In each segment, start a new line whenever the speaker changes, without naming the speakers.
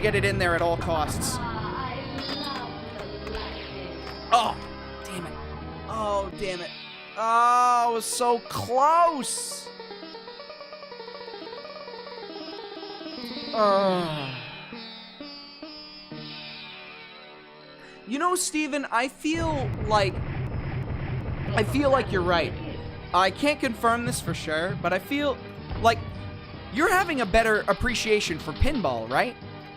get it in there at all costs. Oh, damn it. Oh, damn it. Oh, it was so close. You know, Steven, I feel like you're right. I can't confirm this for sure, but I feel like you're having a better appreciation for pinball, right?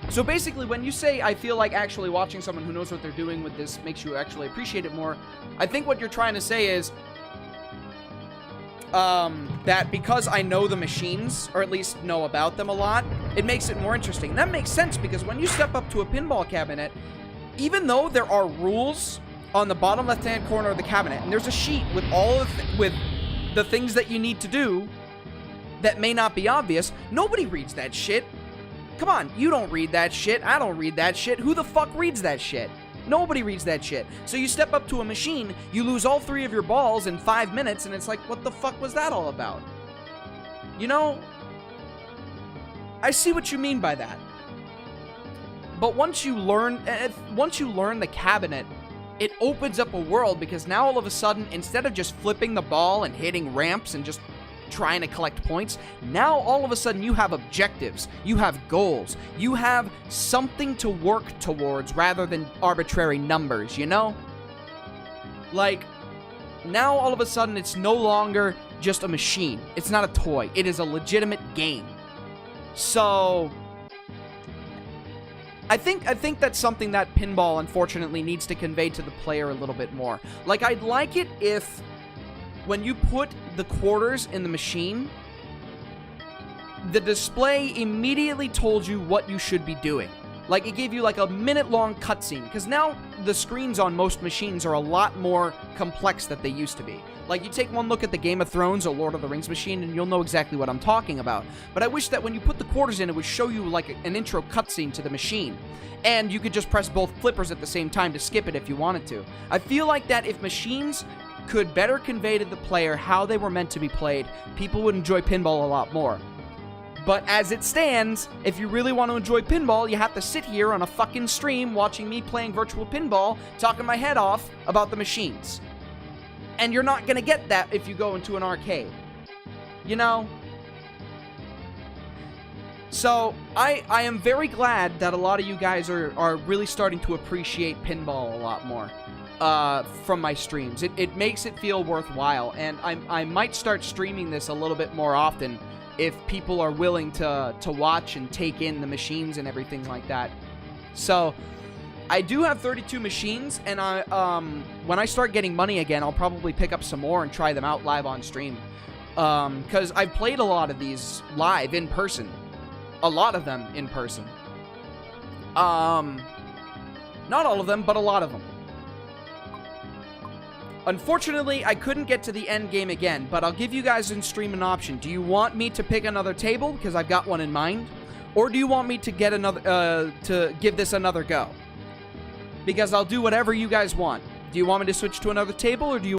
So basically, when you say, I feel like actually watching someone who knows what they're doing with this makes you actually appreciate it more, I think what you're trying to say is that because I know the machines, or at least know about them a lot, it makes it more interesting. And that makes sense, because when you step up to a pinball cabinet, even though there are rules on the bottom left-hand corner of the cabinet, and there's a sheet with all of with the things that you need to do that may not be obvious, nobody reads that shit. Come on, you don't read that shit. I don't read that shit. Who the fuck reads that shit? Nobody reads that shit. So you step up to a machine, you lose all 3 of your balls in 5 minutes, and it's like, what the fuck was that all about? You know, I see what you mean by that. But once you learn the cabinet, it opens up a world, because now all of a sudden, instead of just flipping the ball and hitting ramps and just trying to collect points, now all of a sudden you have objectives, you have goals, you have something to work towards rather than arbitrary numbers, you know? Like, now all of a sudden it's no longer just a machine. It's not a toy. It is a legitimate game. So I think that's something that pinball, unfortunately, needs to convey to the player a little bit more. Like, I'd like it if, when you put the quarters in the machine, the display immediately told you what you should be doing. Like, it gave you, like, a minute-long cutscene, because now the screens on most machines are a lot more complex than they used to be. Like, you take one look at the Game of Thrones or Lord of the Rings machine, and you'll know exactly what I'm talking about. But I wish that when you put the quarters in, it would show you, like, an intro cutscene to the machine. And you could just press both flippers at the same time to skip it if you wanted to. I feel like that if machines could better convey to the player how they were meant to be played, people would enjoy pinball a lot more. But as it stands, if you really want to enjoy pinball, you have to sit here on a fucking stream watching me playing virtual pinball, talking my head off about the machines. And you're not gonna get that if you go into an arcade. You know? So, I am very glad that a lot of you guys are really starting to appreciate pinball a lot more. From my streams. It makes it feel worthwhile, and I might start streaming this a little bit more often if people are willing to watch and take in the machines and everything like that. So, I do have 32 machines, and when I start getting money again, I'll probably pick up some more and try them out live on stream. Because I've played a lot of these live in person. A lot of them in person. Not all of them, but a lot of them. Unfortunately, I couldn't get to the end game again, but I'll give you guys in stream an option. Do you want me to pick another table, because I've got one in mind? Or do you want me to get another, to give this another go? Because I'll do whatever you guys want. Do you want me to switch to another table, or do you